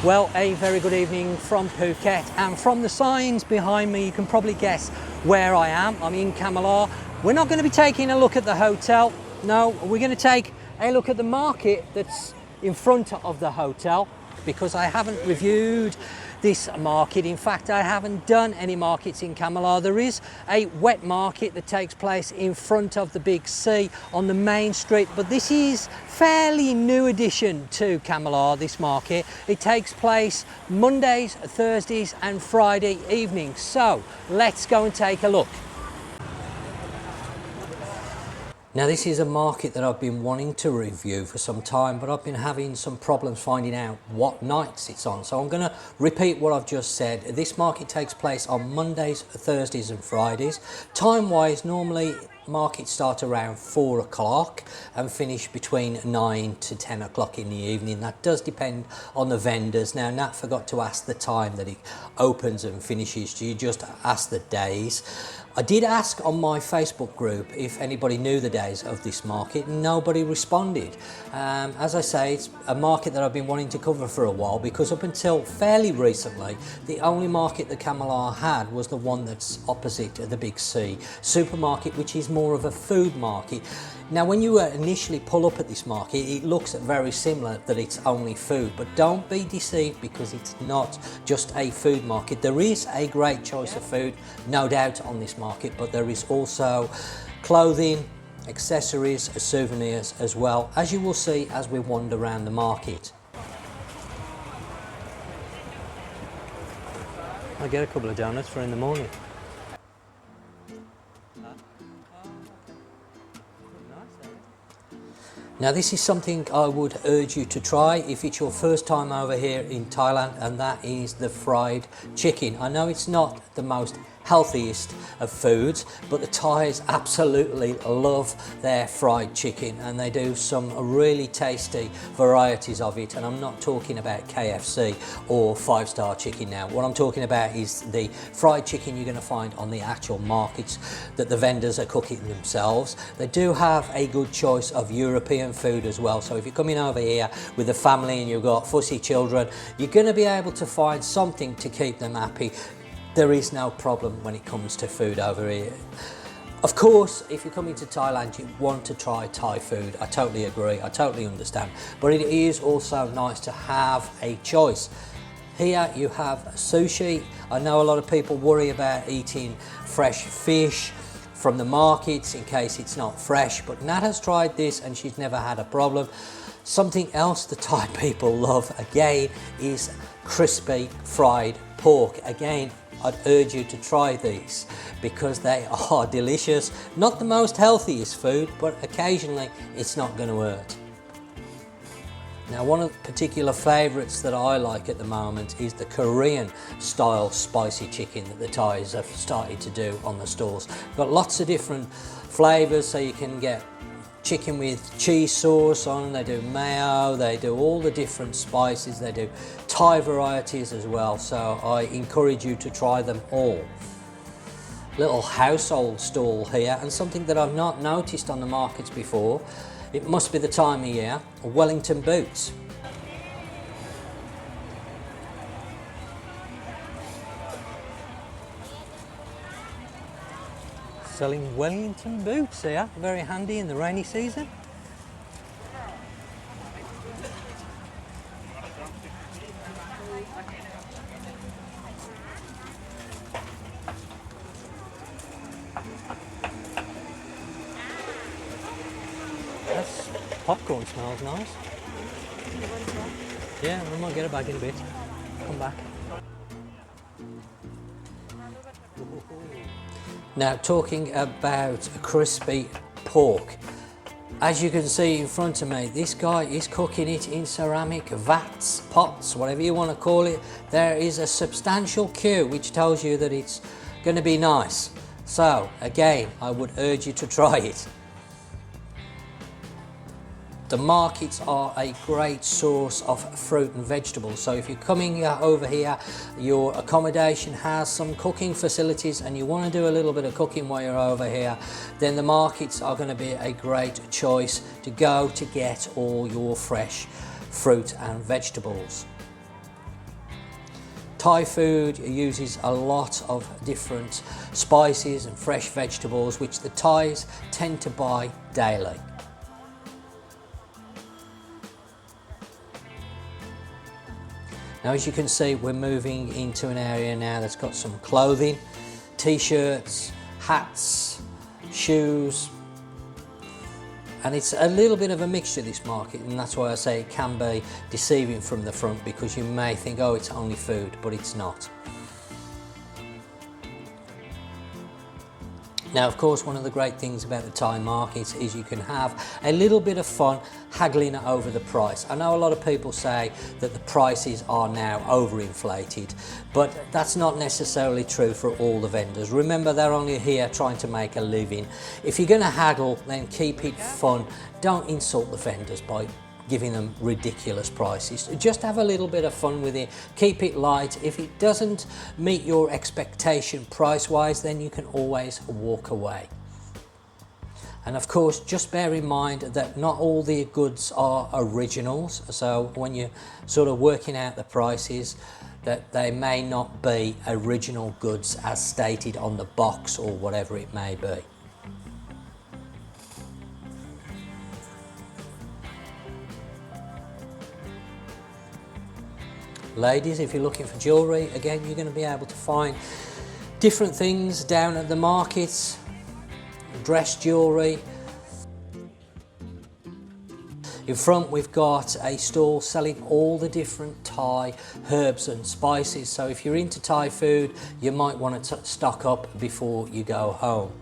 Well, a very good evening from Phuket, and from the signs behind me you can probably guess where I am. I'm in Kamala. We're not going to be taking a look at the hotel, no, we're going to take a look at the market that's in front of the hotel, because I haven't reviewed this market. In fact, I haven't done any markets in Kamala. There is a wet market that takes place in front of the big sea on the main street, but this is fairly new addition to Kamala, this market. It takes place Mondays, Thursdays and Friday evenings. So let's go and take a look. Now, this is a market that I've been wanting to review for some time, but I've been having some problems finding out what nights it's on. So I'm going to repeat what I've just said. This market takes place on Mondays, Thursdays and Fridays. Time-wise, normally markets start around 4 o'clock and finish between 9 to 10 o'clock in the evening. That does depend on the vendors. Now, Nat forgot to ask the time that it opens and finishes. You just ask the days. I did ask on my Facebook group if anybody knew the days of this market. Nobody responded. As I say, it's a market that I've been wanting to cover for a while, because up until fairly recently, the only market that Kamala had was the one that's opposite the big C supermarket, which is more of a food market. Now, when you initially pull up at this market, it looks very similar, that it's only food, but don't be deceived, because it's not just a food market. There is a great choice of food, no doubt, on this market, but there is also clothing, accessories, souvenirs as well, as you will see as we wander around the market. I get a couple of donuts for in the morning. Now, this is something I would urge you to try if it's your first time over here in Thailand, and that is the fried chicken. I know it's not the most healthiest of foods, but the Thais absolutely love their fried chicken, and they do some really tasty varieties of it. And I'm not talking about KFC or 5-star chicken now. What I'm talking about is the fried chicken you're going to find on the actual markets that the vendors are cooking themselves. They do have a good choice of European food as well. So if you're coming over here with a family and you've got fussy children, you're going to be able to find something to keep them happy. There is no problem when it comes to food over here. Of course, if you're coming to Thailand, you want to try Thai food. I totally agree, I totally understand. But it is also nice to have a choice. Here you have sushi. I know a lot of people worry about eating fresh fish from the markets in case it's not fresh, but Nat has tried this and she's never had a problem. Something else the Thai people love, again, is crispy fried pork. Again, I'd urge you to try these because they are delicious. Not the most healthiest food, but occasionally it's not going to hurt. Now, one of the particular favourites that I like at the moment is the Korean style spicy chicken that the Thais have started to do on the stores. Got lots of different flavours, so you can get chicken with cheese sauce on, they do mayo, they do all the different spices, they do Thai varieties as well, so I encourage you to try them all. Little household stall here, and something that I've not noticed on the markets before, it must be the time of year, Wellington boots. Selling Wellington boots here, very handy in the rainy season. That's popcorn, smells nice. Yeah, we might get it back in a bit. Come back. Now, talking about crispy pork, as you can see in front of me, this guy is cooking it in ceramic vats, pots, whatever you want to call it. There is a substantial queue, which tells you that it's going to be nice. So again, I would urge you to try it. The markets are a great source of fruit and vegetables. So if you're coming over here, your accommodation has some cooking facilities and you want to do a little bit of cooking while you're over here, then the markets are going to be a great choice to go to get all your fresh fruit and vegetables. Thai food uses a lot of different spices and fresh vegetables, which the Thais tend to buy daily. Now, as you can see, we're moving into an area now that's got some clothing, t-shirts, hats, shoes, and it's a little bit of a mixture, this market, and that's why I say it can be deceiving from the front, because you may think, oh, it's only food, but it's not. Now, of course, one of the great things about the Thai markets is you can have a little bit of fun haggling over the price. I know a lot of people say that the prices are now overinflated, but that's not necessarily true for all the vendors. Remember, they're only here trying to make a living. If you're going to haggle, then keep it fun. Don't insult the vendors by giving them ridiculous prices. Just have a little bit of fun with it. Keep it light. If it doesn't meet your expectation price-wise, then you can always walk away. And of course, just bear in mind that not all the goods are originals. So when you're sort of working out the prices, that they may not be original goods as stated on the box or whatever it may be. Ladies, if you're looking for jewellery, again, you're going to be able to find different things down at the markets, dress jewellery. In front, we've got a stall selling all the different Thai herbs and spices. So if you're into Thai food, you might want to stock up before you go home.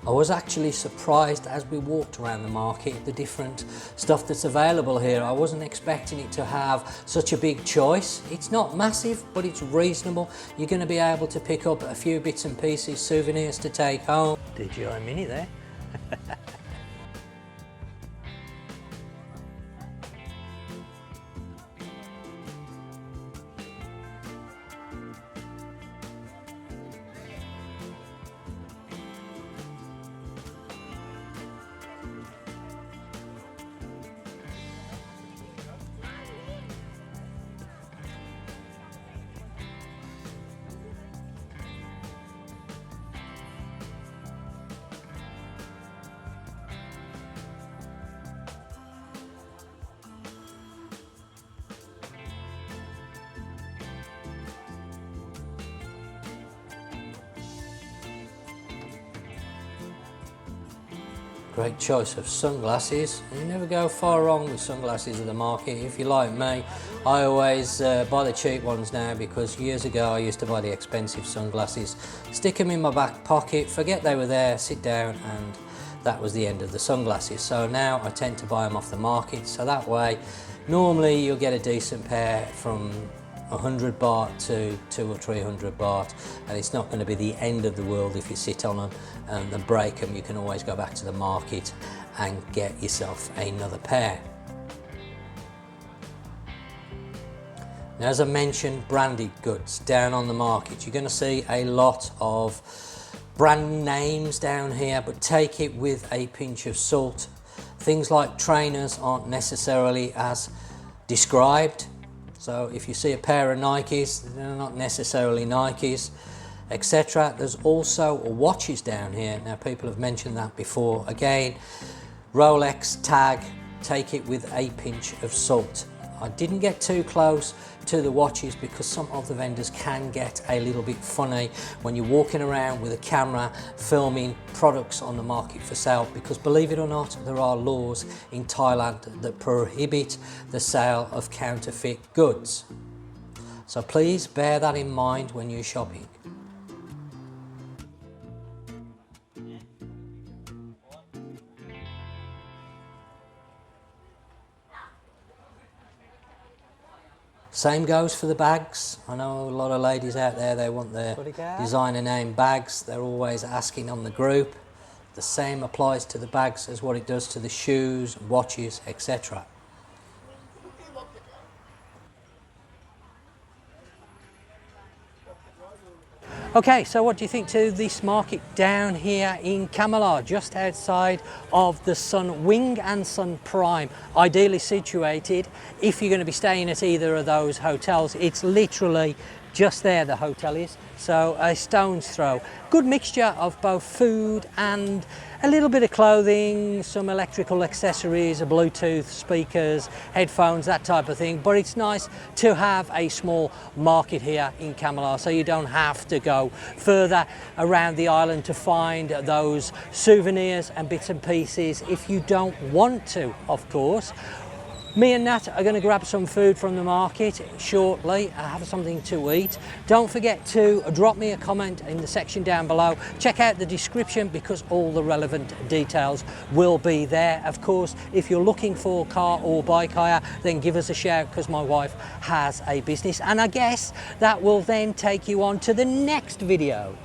I was actually surprised as we walked around the market, the different stuff that's available here. I wasn't expecting it to have such a big choice. It's not massive, but it's reasonable. You're going to be able to pick up a few bits and pieces, souvenirs to take home. DJI Mini there. Great choice of sunglasses. You never go far wrong with sunglasses at the market. If you're like me, I always buy the cheap ones now, because years ago I used to buy the expensive sunglasses, stick them in my back pocket, forget they were there, sit down, and that was the end of the sunglasses. So now I tend to buy them off the market, so that way normally you'll get a decent pair from 100 baht to 200 or 300 baht, and it's not going to be the end of the world if you sit on them and break them. You can always go back to the market and get yourself another pair. Now, as I mentioned, branded goods down on the market. You're going to see a lot of brand names down here, but take it with a pinch of salt. Things like trainers aren't necessarily as described. So if you see a pair of Nikes, they're not necessarily Nikes, etc. There's also watches down here. Now, people have mentioned that before. Again, Rolex tag, take it with a pinch of salt. I didn't get too close to the watches because some of the vendors can get a little bit funny when you're walking around with a camera filming products on the market for sale, because believe it or not, there are laws in Thailand that prohibit the sale of counterfeit goods. So please bear that in mind when you're shopping. Same goes for the bags. I know a lot of ladies out there, they want their designer name bags. They're always asking on the group. The same applies to the bags as what it does to the shoes, watches, etc. Okay, so what do you think to this market down here in Kamala, just outside of the Sunwing and Sunprime, ideally situated. If you're going to be staying at either of those hotels, it's literally just there, the hotel is, so a stone's throw. Good mixture of both food and a little bit of clothing, some electrical accessories, Bluetooth speakers, headphones, that type of thing. But it's nice to have a small market here in Kamala, so you don't have to go further around the island to find those souvenirs and bits and pieces if you don't want to, of course. Me and Nat are going to grab some food from the market shortly, have something to eat. Don't forget to drop me a comment in the section down below. Check out the description because all the relevant details will be there. Of course, if you're looking for car or bike hire, then give us a shout because my wife has a business. And I guess that will then take you on to the next video.